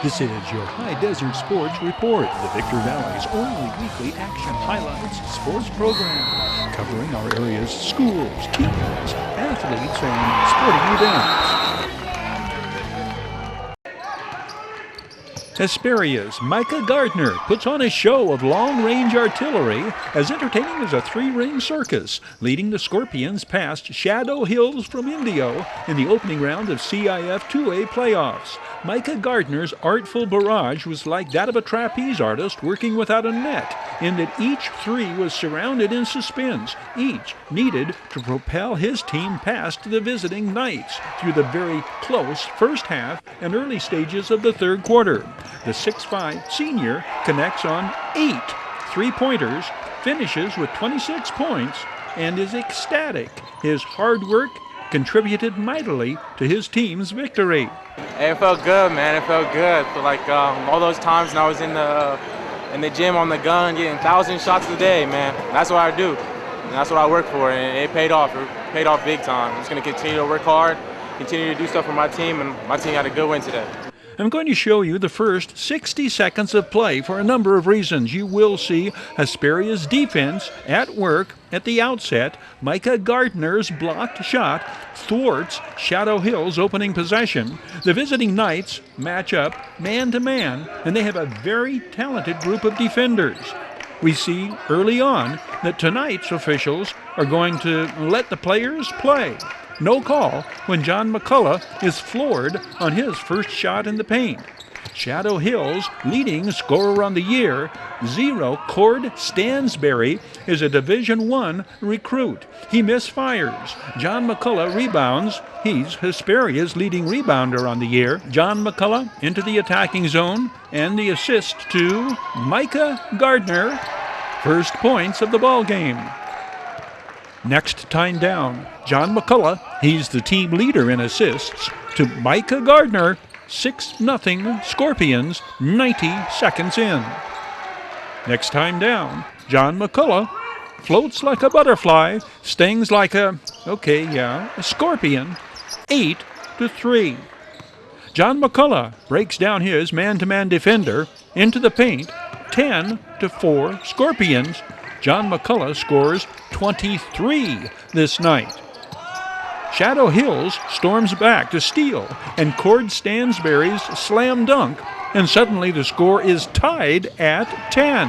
This is your Hdsr Sports Report, the Victor Valley's only weekly action highlights sports program, covering our area's schools, teams, athletes, and sporting events. Hesperia's Micah Gardner puts on a show of long-range artillery as entertaining as a three-ring circus, leading the Scorpions past Shadow Hills from Indio in the opening round of CIF 2A playoffs. Micah Gardner's artful barrage was like that of a trapeze artist working without a net, in that each three was surrounded in suspense. Each needed to propel his team past the visiting Knights through the very close first half and early stages of the third quarter. The 6'5" senior connects on 8 three-pointers, finishes with 26 points, and is ecstatic. His hard work contributed mightily to his team's victory. Hey, it felt good, man. It felt good. I feel like all those times when I was in the gym on the gun getting 1,000 shots a day, man. That's what I do. And that's what I work for, and it paid off. It paid off big time. I'm just going to continue to work hard, continue to do stuff for my team, and my team had a good win today. I'm going to show you the first 60 seconds of play for a number of reasons. You will see Hesperia's defense at work at the outset. Micah Gardner's blocked shot thwarts Shadow Hill's opening possession. The visiting Knights match up man-to-man, and they have a very talented group of defenders. We see early on that tonight's officials are going to let the players play. No call when John McCullough is floored on his first shot in the paint. Shadow Hill's leading scorer on the year, Cord Stansberry, is a Division I recruit. He misfires. John McCullough rebounds. He's Hesperia's leading rebounder on the year. John McCullough into the attacking zone, and the assist to Micah Gardner. First points of the ball game. Next time down, John McCullough, he's the team leader in assists, to Micah Gardner, 6-0 Scorpions, 90 seconds in. Next time down, John McCullough floats like a butterfly, stings like a scorpion, 8-3. John McCullough breaks down his man-to-man defender into the paint, 10-4 Scorpions. John McCullough scores 23 this night. Shadow Hills storms back to steal, and Cord Stansberry's slam dunk, and suddenly the score is tied at 10.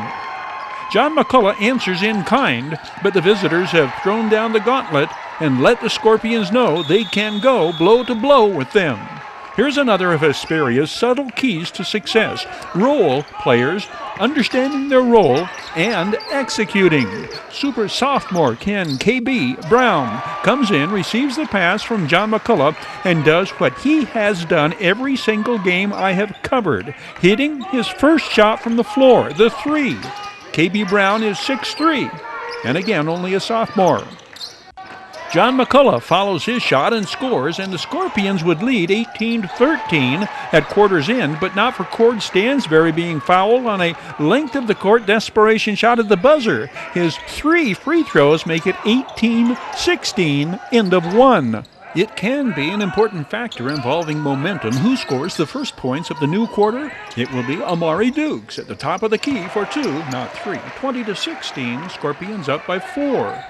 John McCullough answers in kind, but the visitors have thrown down the gauntlet and let the Scorpions know they can go blow to blow with them. Here's another of Hesperia's subtle keys to success. Role players understanding their role and executing. Super sophomore Ken K.B. Brown comes in, receives the pass from John McCullough, and does what he has done every single game I have covered, hitting his first shot from the floor, the three. K.B. Brown is 6'3", and again only a sophomore. John McCullough follows his shot and scores, and the Scorpions would lead 18-13 at quarter's end, but not for Cord Stansberry being fouled on a length of the court desperation shot at the buzzer. His 3 free throws make it 18-16, end of 1. It can be an important factor involving momentum. Who scores the first points of the new quarter? It will be Amari Dukes at the top of the key for 2, not 3. 20-16, Scorpions up by 4.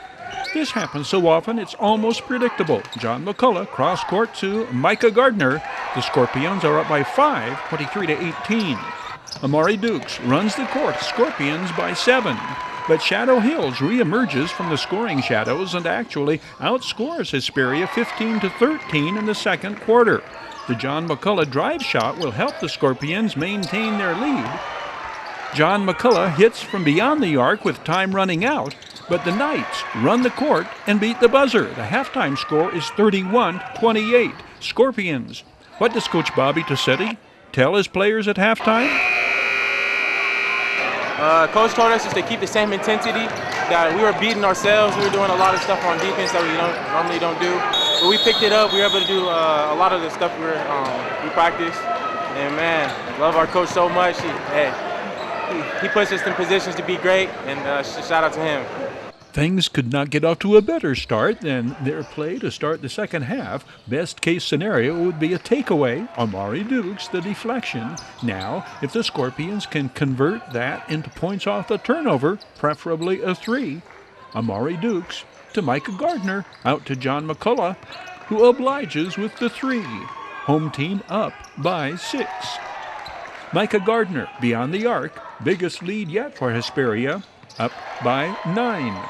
This happens so often it's almost predictable. John McCullough cross court to Micah Gardner. The Scorpions are up by 5, 23-18. Amari Dukes runs the court, Scorpions by 7. But Shadow Hills reemerges from the scoring shadows and actually outscores Hesperia 15-13 in the second quarter. The John McCullough drive shot will help the Scorpions maintain their lead. John McCullough hits from beyond the arc with time running out, but the Knights run the court and beat the buzzer. The halftime score is 31-28. Scorpions. What does Coach Bobby Tossetti tell his players at halftime? Coach told us just to keep the same intensity, that we were beating ourselves. We were doing a lot of stuff on defense that we normally don't do. But we picked it up. We were able to do a lot of the stuff we practiced. And man, love our coach so much. He puts us in positions to be great, and shout out to him. Things could not get off to a better start than their play to start the second half. Best case scenario would be a takeaway. Amari Dukes, the deflection. Now, if the Scorpions can convert that into points off the turnover, preferably a 3. Amari Dukes to Micah Gardner, out to John McCullough, who obliges with the 3. Home team up by 6. Micah Gardner beyond the arc, biggest lead yet for Hesperia, up by 9.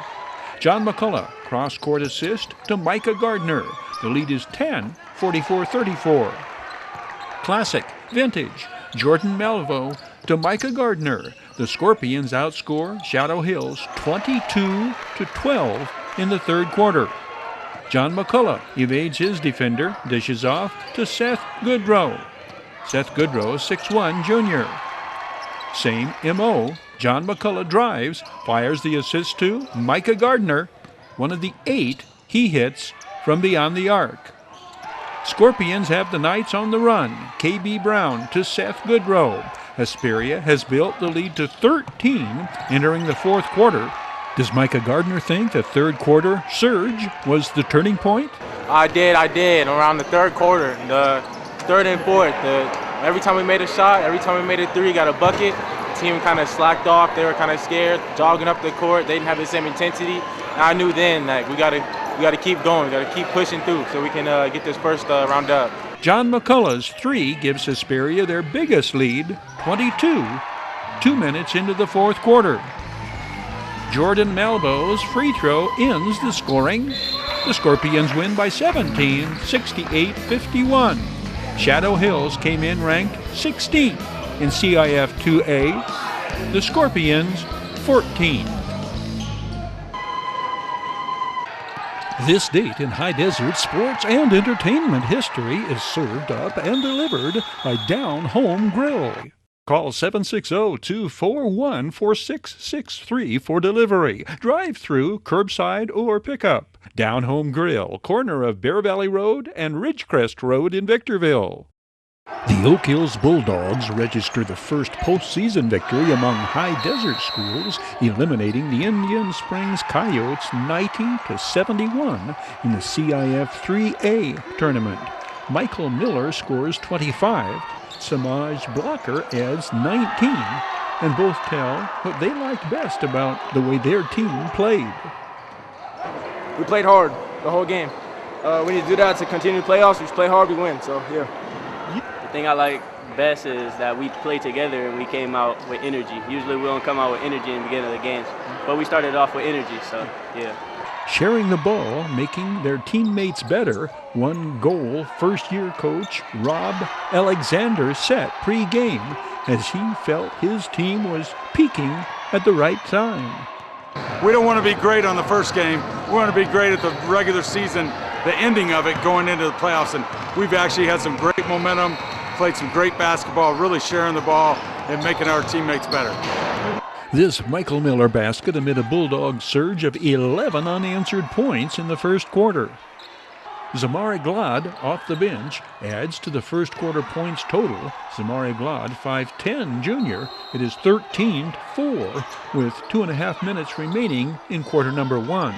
John McCullough, cross-court assist to Micah Gardner. The lead is 10, 44-34. Classic, vintage, Jordan Melvo to Micah Gardner. The Scorpions outscore Shadow Hills 22-12 in the third quarter. John McCullough evades his defender, dishes off to Seth Goodrow. Seth Goodrow, 6'1", junior. Same M.O., John McCullough drives, fires the assist to Micah Gardner, one of the 8 he hits from beyond the arc. Scorpions have the Knights on the run. K.B. Brown to Seth Goodrow. Hesperia has built the lead to 13 entering the fourth quarter. Does Micah Gardner think the third quarter surge was the turning point? I did. Around the third quarter, the third and fourth, every time we made a shot, every time we made a 3, got a bucket, the team kind of slacked off. They were kind of scared, jogging up the court. They didn't have the same intensity. And I knew then that we got to keep going. We got to keep pushing through so we can get this first round up. John McCullough's 3 gives Hesperia their biggest lead, 22, 2 minutes into the fourth quarter. Jordan Melbo's free throw ends the scoring. The Scorpions win by 17, 68-51. Shadow Hills came in ranked 16th in CIF 2A. The Scorpions, 14. This date in High Desert sports and entertainment history is served up and delivered by Down Home Grill. Call 760-241-4663 for delivery, drive-through, curbside, or pickup. Down Home Grill, corner of Bear Valley Road and Ridgecrest Road in Victorville. The Hills Bulldogs register the first postseason victory among High Desert schools, eliminating the Indian Springs Coyotes 90-71 in the CIF 3A tournament. Michael Miller scores 25. Samaj Blocker adds 19, and both tell what they liked best about the way their team played. We played hard the whole game. We need to do that to continue the playoffs. We just play hard, we win. So, yeah. The thing I like best is that we played together and we came out with energy. Usually we don't come out with energy in the beginning of the games, but we started off with energy, so, yeah. Sharing the ball, making their teammates better, one goal first-year coach Rob Alexander set pre-game as he felt his team was peaking at the right time. We don't want to be great on the first game. We want to be great at the regular season, the ending of it going into the playoffs, and we've actually had some great momentum, played some great basketball, really sharing the ball and making our teammates better. This Michael Miller basket amid a Bulldog surge of 11 unanswered points in the first quarter. Zamari Glad, off the bench, adds to the first quarter points total. Zamari Glad, 5'10", junior. It is 13-4 with 2.5 minutes remaining in quarter number 1.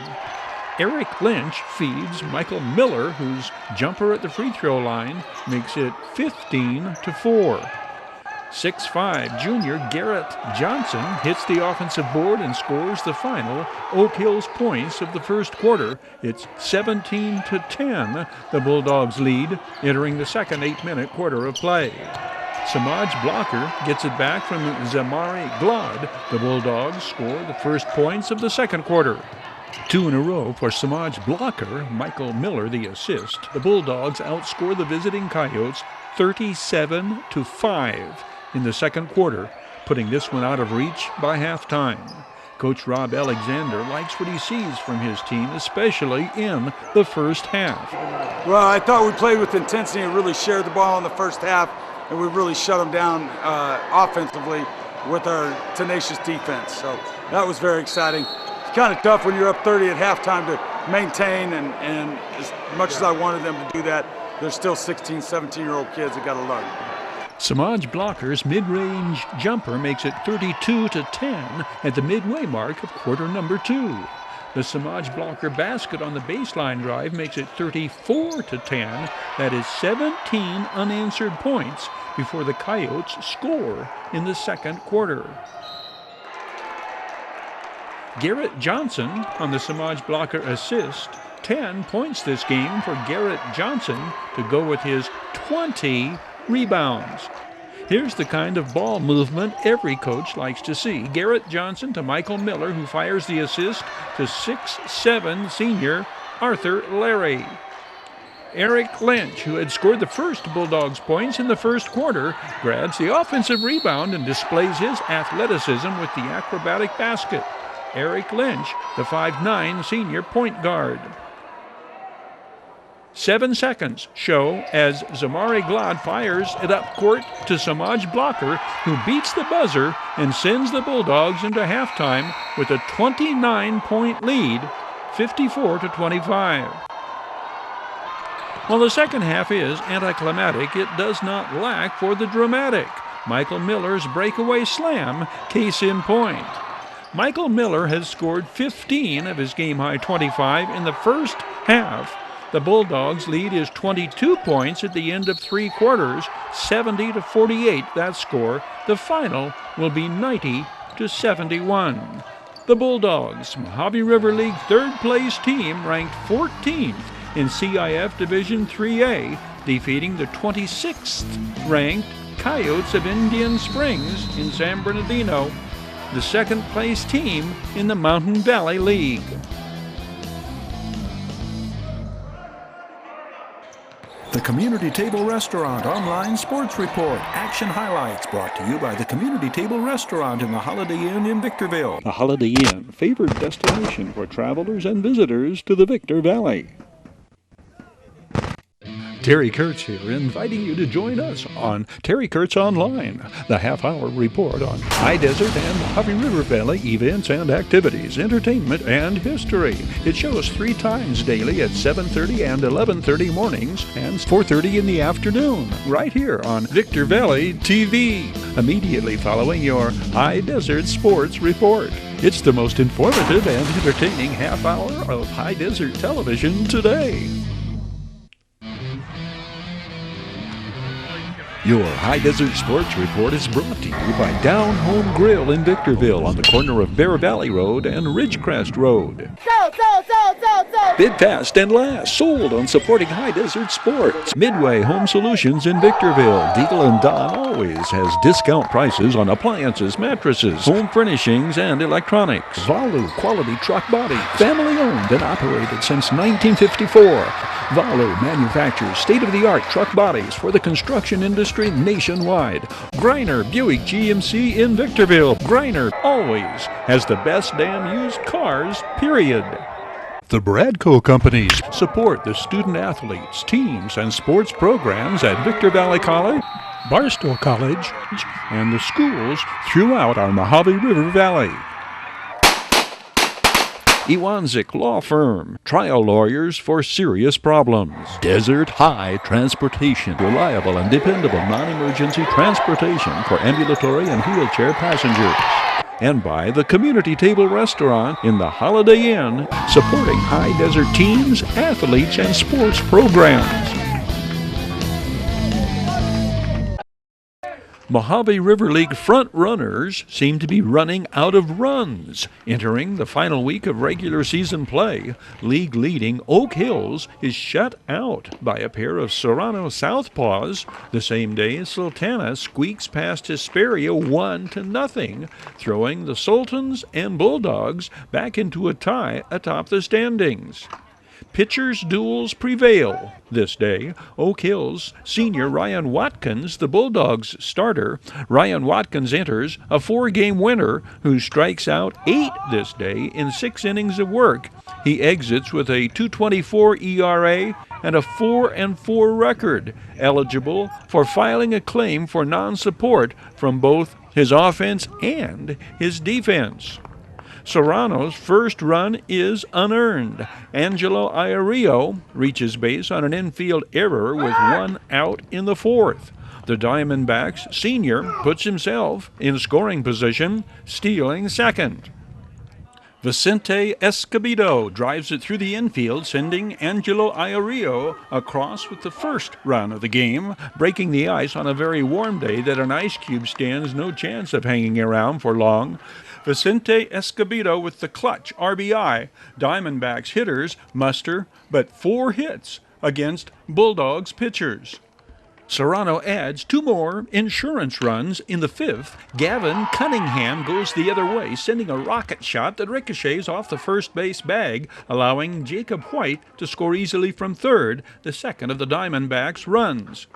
Eric Lynch feeds Michael Miller, whose jumper at the free throw line makes it 15-4. 6'5", junior Garrett Johnson hits the offensive board and scores the final Oak Hills points of the first quarter. It's 17-10, the Bulldogs lead, entering the second 8-minute quarter of play. Samaj Blocker gets it back from Zamari Glad. The Bulldogs score the first points of the second quarter. 2 in a row for Samaj Blocker, Michael Miller the assist. The Bulldogs outscore the visiting Coyotes 37-5 in the second quarter, putting this one out of reach by halftime. Coach Rob Alexander likes what he sees from his team, especially in the first half. Well, I thought we played with intensity and really shared the ball in the first half, and we really shut them down offensively with our tenacious defense. So that was very exciting. It's kind of tough when you're up 30 at halftime to maintain, and as much as I wanted them to do that, there's still 16, 17-year-old kids that got to learn. Samaj Blocker's mid-range jumper makes it 32-10 at the midway mark of quarter number 2. The Samaj blocker basket on the baseline drive makes it 34-10. That is 17 unanswered points before the Coyotes score in the second quarter. Garrett Johnson on the Samaj blocker assist. 10 points this game for Garrett Johnson to go with his 20 rebounds. Here's the kind of ball movement every coach likes to see. Garrett Johnson to Michael Miller, who fires the assist to 6'7" senior Arthur Larry. Eric Lynch, who had scored the first Bulldogs points in the first quarter, grabs the offensive rebound and displays his athleticism with the acrobatic basket. Eric Lynch, the 5'9" senior point guard. 7 seconds show as Zamari Glad fires it up court to Samaj blocker, who beats the buzzer and sends the Bulldogs into halftime with a 29-point lead, 54-25. While the second half is anticlimactic, it does not lack for the dramatic. Michael Miller's breakaway slam, case in point. Michael Miller has scored 15 of his game-high 25 in the first half. The Bulldogs' lead is 22 points at the end of 3 quarters, 70-48 that score. The final will be 90-71. The Bulldogs, Mojave River League third-place team, ranked 14th in CIF Division 3A, defeating the 26th-ranked Coyotes of Indian Springs in San Bernardino, the second-place team in the Mountain Valley League. The Community Table Restaurant Online Sports Report. Action highlights brought to you by the Community Table Restaurant in the Holiday Inn in Victorville. The Holiday Inn, favored destination for travelers and visitors to the Victor Valley. Terry Kurtz here, inviting you to join us on Terry Kurtz Online, the half-hour report on high desert and Mojave River Valley events and activities, entertainment and history. It shows 3 times daily at 7:30 and 11:30 mornings and 4:30 in the afternoon, right here on Victor Valley TV, immediately following your High Desert Sports Report. It's the most informative and entertaining half-hour of high desert television today. Your High Desert Sports Report is brought to you by Down Home Grill in Victorville on the corner of Bear Valley Road and Ridgecrest Road. Bid fast and last, sold on supporting High Desert Sports. Midway Home Solutions in Victorville. Deagle and Don always has discount prices on appliances, mattresses, home furnishings, and electronics. Valu Quality Truck Body. Family owned and operated since 1954. Valu manufactures state-of-the-art truck bodies for the construction industry nationwide. Greiner Buick GMC in Victorville. Greiner always has the best damn used cars, period. The Bradco Companies support the student athletes, teams, and sports programs at Victor Valley College, Barstow College, and the schools throughout our Mojave River Valley. Iwanzik Law Firm, trial lawyers for serious problems. Desert High Transportation, reliable and dependable non-emergency transportation for ambulatory and wheelchair passengers. And by the Community Table Restaurant in the Holiday Inn, supporting high desert teams, athletes, and sports programs. Mojave River League front runners seem to be running out of runs. Entering the final week of regular season play, league-leading Oak Hills is shut out by a pair of Serrano southpaws. The same day, Sultana squeaks past Hesperia 1-0, throwing the Sultans and Bulldogs back into a tie atop the standings. Pitchers' duels prevail this day. Oak Hills senior Ryan Watkins, the Bulldogs starter. Ryan Watkins enters a 4-game winner who strikes out 8 this day in 6 innings of work. He exits with a .224 ERA and a 4-4 record, eligible for filing a claim for non-support from both his offense and his defense. Serrano's first run is unearned. Angelo Iario reaches base on an infield error with 1 out in the 4th. The Diamondbacks senior puts himself in scoring position, stealing second. Vicente Escobedo drives it through the infield, sending Angelo Iorio across with the first run of the game, breaking the ice on a very warm day that an ice cube stands no chance of hanging around for long. Vicente Escobedo with the clutch RBI. Diamondbacks hitters muster but 4 hits against Bulldogs pitchers. Serrano adds 2 more insurance runs in the 5th. Gavin Cunningham goes the other way, sending a rocket shot that ricochets off the first base bag, allowing Jacob White to score easily from third, the second of the Diamondbacks' runs.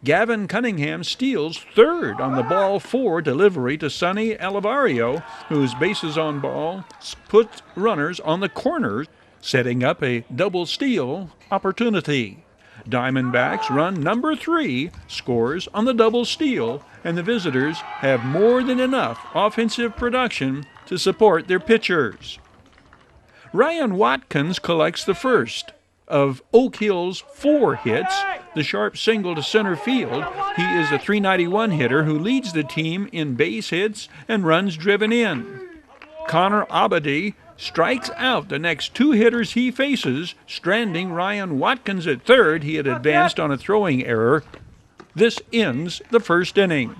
Gavin Cunningham steals third on the ball 4 delivery to Sonny Alivario, whose bases on ball puts runners on the corners, setting up a double steal opportunity. Diamondbacks run number 3 scores on the double steal, and the visitors have more than enough offensive production to support their pitchers. Ryan Watkins collects the first of Oak Hill's 4 hits, the sharp single to center field. He is a .391 hitter who leads the team in base hits and runs driven in. Connor Abadi strikes out the next 2 hitters he faces, stranding Ryan Watkins at third. He had advanced on a throwing error. This ends the first inning.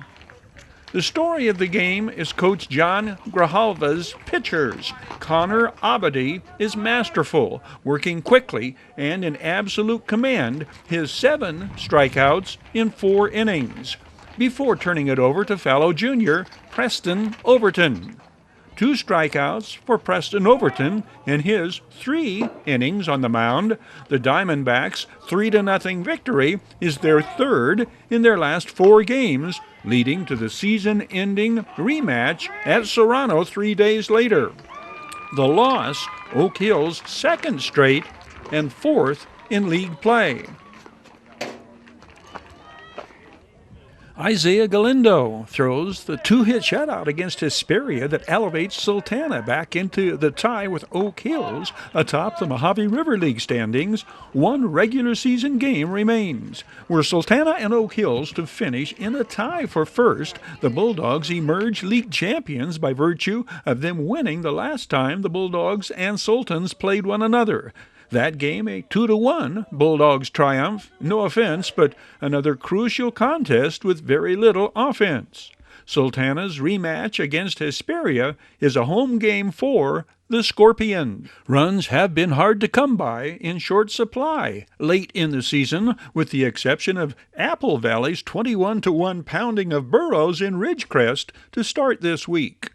The story of the game is Coach John Grijalva's pitchers. Connor Abadi is masterful, working quickly and in absolute command, his 7 strikeouts in 4 innings, before turning it over to fellow junior Preston Overton. 2 strikeouts for Preston Overton in his 3 innings on the mound. The Diamondbacks' 3-0 victory is their 3rd in their last 4 games, leading to the season-ending rematch at Serrano 3 days later. The loss, Oak Hill's 2nd straight and 4th in league play. Isaiah Galindo throws the 2-hit shutout against Hesperia that elevates Sultana back into the tie with Oak Hills atop the Mojave River League standings. 1 regular season game remains. Were Sultana and Oak Hills to finish in a tie for first, the Bulldogs emerge league champions by virtue of them winning the last time the Bulldogs and Sultans played one another. That game, a 2-1 Bulldogs triumph. No offense, but another crucial contest with very little offense. Sultana's rematch against Hesperia is a home game for the Scorpions. Runs have been hard to come by, in short supply late in the season, with the exception of Apple Valley's 21-1 pounding of Burroughs in Ridgecrest to start this week.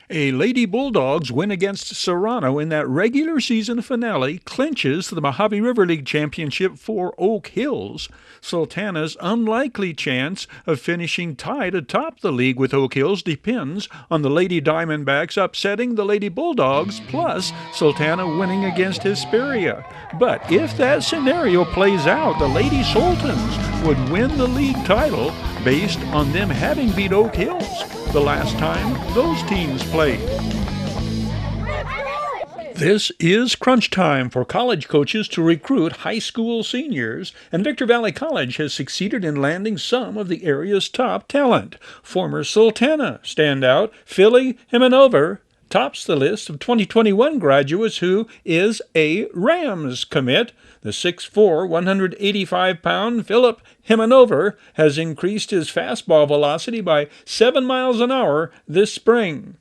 A Lady Bulldogs win against Serrano in that regular season finale clinches the Mojave River League Championship for Oak Hills. Sultana's unlikely chance of finishing tied atop the league with Oak Hills depends on the Lady Diamondbacks upsetting the Lady Bulldogs, plus Sultana winning against Hesperia. But if that scenario plays out, the Lady Sultans would win the league title based on them having beat Oak Hills the last time those teams played. This is crunch time for college coaches to recruit high school seniors, and Victor Valley College has succeeded in landing some of the area's top talent. Former Sultana standout Phillip Himenover tops the list of 2021 graduates who is a Rams commit. The 6'4", 185-pound Phillip Himenover has increased his fastball velocity by 7 miles an hour this spring.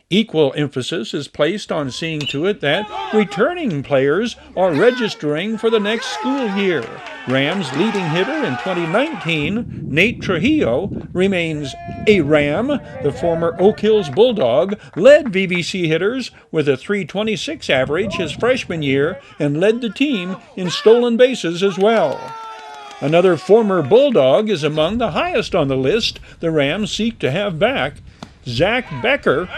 Equal emphasis is placed on seeing to it that returning players are registering for the next school year. Rams leading hitter in 2019, Nate Trujillo, remains a Ram. The former Oak Hills Bulldog led VVC hitters with a .326 average his freshman year and led the team in stolen bases as well. Another former Bulldog is among the highest on the list the Rams seek to have back, Zach Becker.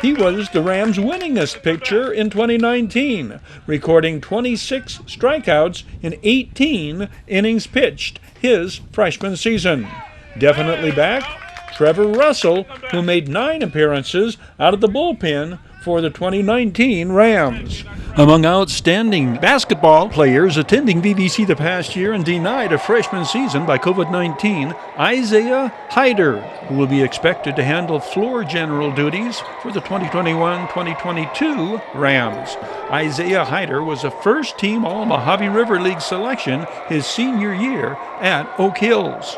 He was the Rams' winningest pitcher in 2019, recording 26 strikeouts in 18 innings pitched his freshman season. Definitely back, Trevor Russell, who made 9 appearances out of the bullpen for the 2019 Rams. Among outstanding basketball players attending VVC the past year and denied a freshman season by COVID-19, Isaiah Heider, who will be expected to handle floor general duties for the 2021-2022 Rams. Isaiah Heider was a first-team All-Mojave River League selection his senior year at Oak Hills.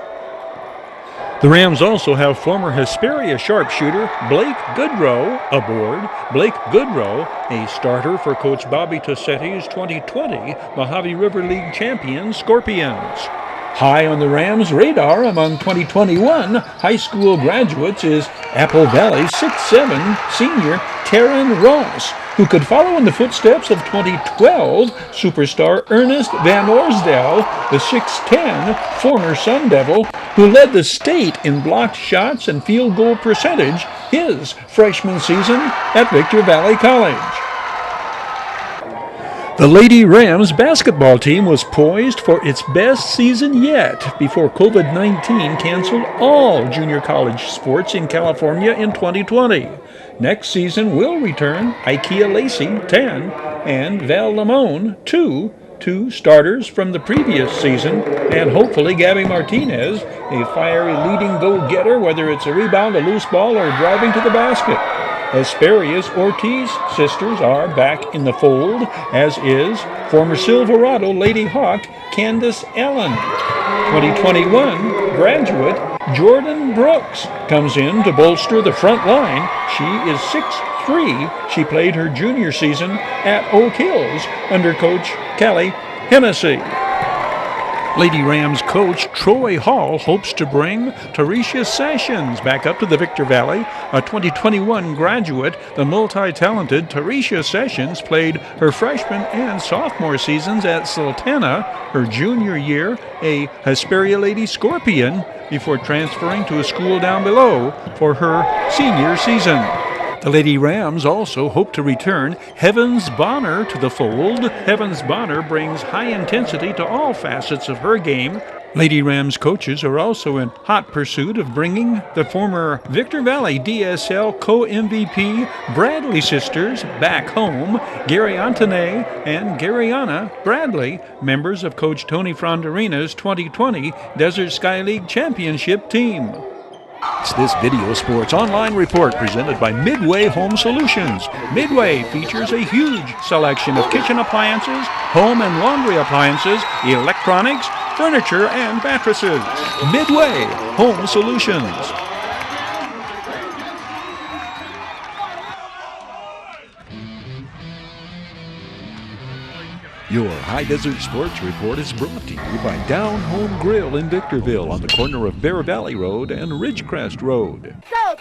The Rams also have former Hesperia sharpshooter Blake Goodrow aboard. Blake Goodrow, a starter for Coach Bobby Tossetti's 2020 Mojave River League champion Scorpions. High on the Rams' radar among 2021 high school graduates is Apple Valley 6'7" senior Taryn Ross, who could follow in the footsteps of 2012 superstar Ernest Van Orsdale, the 6'10" former Sun Devil, who led the state in blocked shots and field goal percentage his freshman season at Victor Valley College. The Lady Rams basketball team was poised for its best season yet before COVID-19 canceled all junior college sports in California in 2020. Next season will return Ikea Lacey, 10, and Val Lamone, 2 starters from the previous season, and hopefully Gabby Martinez, a fiery leading go-getter, whether it's a rebound, a loose ball, or driving to the basket. Hesperia's Ortiz sisters are back in the fold, as is former Silverado Lady Hawk Candace Allen. 2021 graduate Jordan Brooks comes in to bolster the front line. She is 6'3". She played her junior season at Oak Hills under Coach Callie Hennessy. Lady Rams coach Troy Hall hopes to bring Tarisha Sessions back up to the Victor Valley. A 2021 graduate, the multi-talented Tarisha Sessions played her freshman and sophomore seasons at Sultana, her junior year a Hesperia Lady Scorpion, before transferring to a school down below for her senior season. The Lady Rams also hope to return Heavens Bonner to the fold. Heavens Bonner brings high intensity to all facets of her game. Lady Rams coaches are also in hot pursuit of bringing the former Victor Valley DSL co-MVP Bradley sisters back home. Gary Antonet and Garyana Bradley, members of Coach Tony Fronderina's 2020 Desert Sky League Championship team. It's this video sports online report presented by Midway Home Solutions. Midway features a huge selection of kitchen appliances, home and laundry appliances, electronics, furniture, and mattresses. Midway Home Solutions. Your High Desert Sports Report is brought to you by Down Home Grill in Victorville on the corner of Bear Valley Road and Ridgecrest Road. Sold.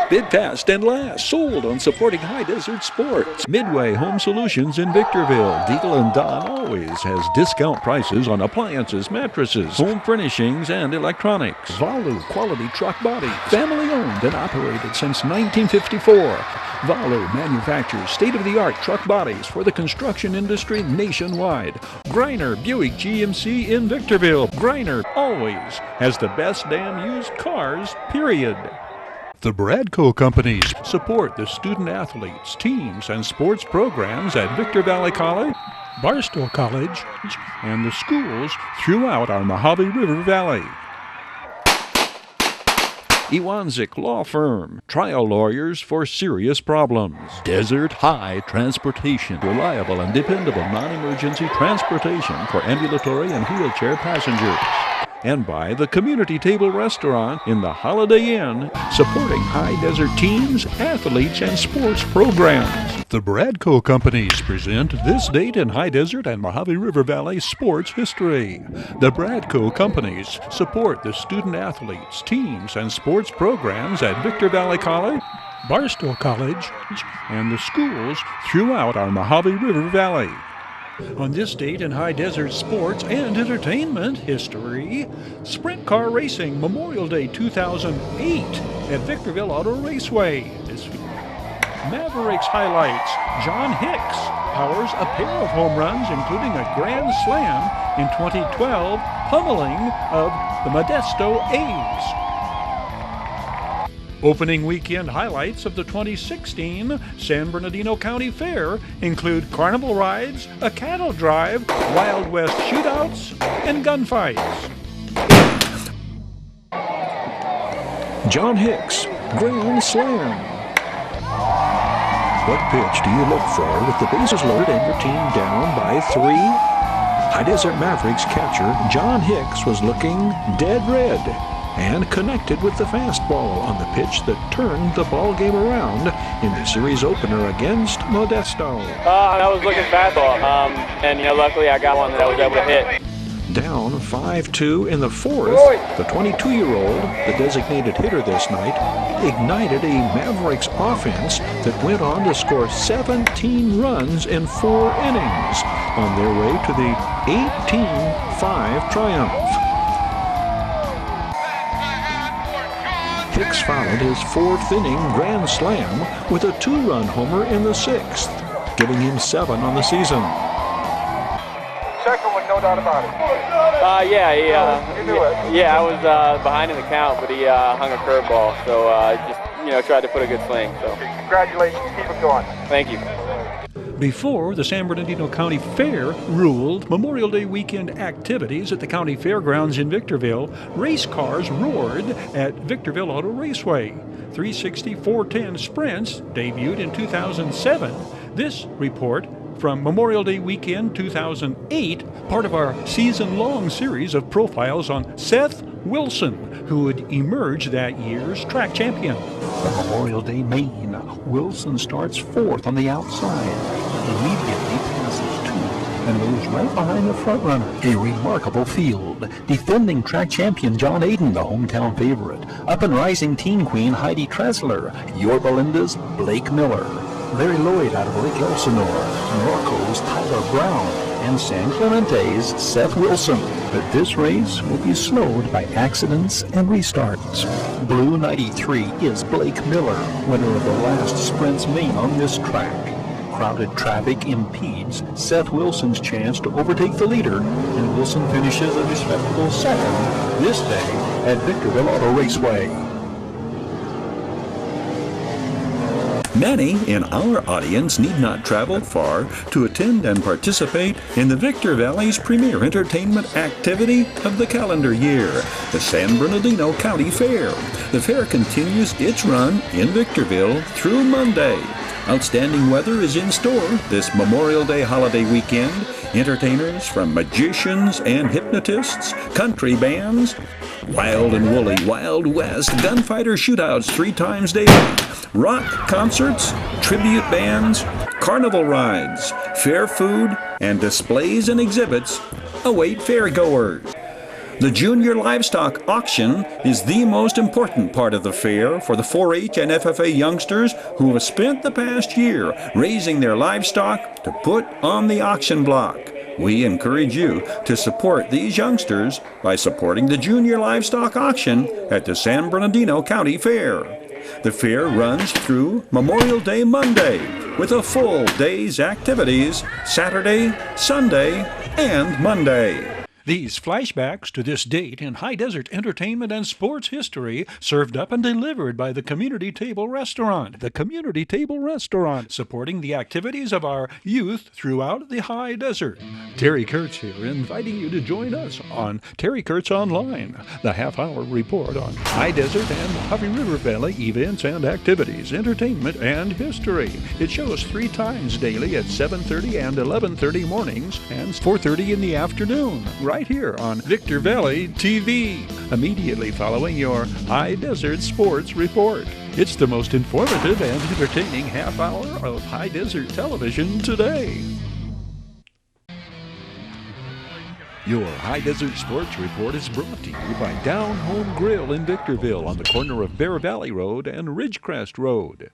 Bid fast and last. Sold on supporting High Desert Sports. Midway Home Solutions in Victorville. Deagle & Don always has discount prices on appliances, mattresses, home furnishings, and electronics. Valu Quality Truck Body. Family owned and operated since 1954. Valu manufactures state-of-the-art truck bodies for the construction industry nationwide. Greiner Buick GMC in Victorville. Greiner always has the best damn used cars, period. The Bradco Companies support the student-athletes, teams, and sports programs at Victor Valley College, Barstow College, and the schools throughout our Mojave River Valley. Iwanzik Law Firm, trial lawyers for serious problems. Desert High Transportation, reliable and dependable non-emergency transportation for ambulatory and wheelchair passengers. And by the Community Table Restaurant in the Holiday Inn, supporting High Desert teams, athletes, and sports programs. The Bradco Companies present This Date in High Desert and Mojave River Valley Sports History. The Bradco Companies support the student-athletes, teams, and sports programs at Victor Valley College, Barstow College, and the schools throughout our Mojave River Valley. On this date in High Desert sports and entertainment history, Sprint Car Racing Memorial Day 2008 at Victorville Auto Raceway. Mavericks highlights. John Hicks powers a pair of home runs, including a grand slam in 2012, pummeling of the Modesto A's. Opening weekend highlights of the 2016 San Bernardino County Fair include carnival rides, a cattle drive, Wild West shootouts, and gunfights. John Hicks, grand slam. What pitch do you look for with the bases loaded and your team down by 3? Hdsr Mavericks catcher John Hicks was looking dead red and connected with the fastball on the pitch that turned the ball game around in the series opener against Modesto. I was looking fastball, and luckily I got one that I was able to hit. Down 5-2 in the fourth, the 22-year-old, the designated hitter this night, ignited a Mavericks offense that went on to score 17 runs in 4 innings on their way to the 18-5 triumph. Hicks followed his 4th inning grand slam with a 2-run homer in the 6th, giving him 7 on the season. Second one, no doubt about it. I was behind in the count, but he hung a curveball, so just tried to put a good swing. So Congratulations, keep it going. thank you. Before the San Bernardino County Fair ruled Memorial Day weekend activities at the county fairgrounds in Victorville, race cars roared at Victorville Auto Raceway. 360 410 sprints debuted in 2007. This report from Memorial Day weekend 2008, part of our season-long series of profiles on Seth Wilson, who would emerge that year's track champion. The Memorial Day main, Wilson starts 4th on the outside, immediately passes 2 and moves right behind the front runner. A remarkable field. Defending track champion John Aiden, the hometown favorite. Up and rising teen queen Heidi Tresler. Yorba Linda's Blake Miller. Larry Lloyd out of Lake Elsinore, Norco's Tyler Brown, and San Clemente's Seth Wilson. But this race will be slowed by accidents and restarts. Blue 93 is Blake Miller, winner of the last Sprints main on this track. Crowded traffic impedes Seth Wilson's chance to overtake the leader, and Wilson finishes a respectable 2nd this day at Victorville Auto Raceway. Many in our audience need not travel far to attend and participate in the Victor Valley's premier entertainment activity of the calendar year, the San Bernardino County Fair. The fair continues its run in Victorville through Monday. Outstanding weather is in store this Memorial Day holiday weekend. Entertainers from magicians and hypnotists, country bands, wild and woolly Wild West gunfighter shootouts 3 times daily, rock concerts, tribute bands, carnival rides, fair food, and displays and exhibits await fairgoers. The Junior Livestock Auction is the most important part of the fair for the 4-H and FFA youngsters who have spent the past year raising their livestock to put on the auction block. We encourage you to support these youngsters by supporting the Junior Livestock Auction at the San Bernardino County Fair. The fair runs through Memorial Day Monday with a full day's activities Saturday, Sunday, and Monday. These flashbacks to this date in high desert entertainment and sports history, served up and delivered by the Community Table Restaurant. The Community Table Restaurant, supporting the activities of our youth throughout the high desert. Terry Kurtz here, inviting you to join us on Terry Kurtz Online, the half-hour report on high desert and Mojave River Valley events and activities, entertainment and history. It shows 3 times daily at 7:30 and 11:30 mornings and 4:30 in the afternoon, right here on Victor Valley TV, immediately following your High Desert Sports Report. It's the most informative and entertaining half hour of High Desert television today. Your High Desert Sports Report is brought to you by Down Home Grill in Victorville on the corner of Bear Valley Road and Ridgecrest Road.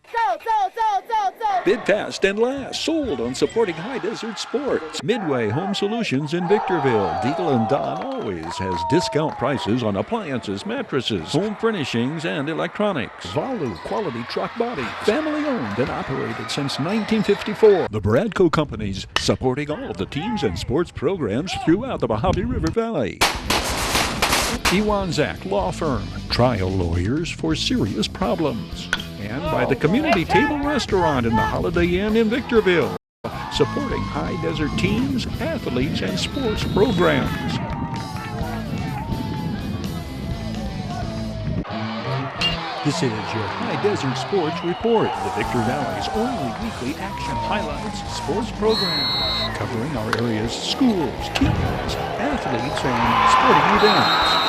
Bid fast and last, sold on supporting High Desert Sports. Midway Home Solutions in Victorville. Deagle & Don always has discount prices on appliances, mattresses, home furnishings, and electronics. Valu Quality Truck Body. Family owned and operated since 1954. The Bradco Companies, supporting all of the teams and sports programs throughout the Mojave River Valley. Iwanzak Law Firm, trial lawyers for serious problems. And by the Community Table Restaurant in the Holiday Inn in Victorville, supporting high desert teams, athletes, and sports programs. This is your High Desert Sports Report, the Victor Valley's only weekly action highlights sports program, covering our area's schools, teams, athletes, and sporting events.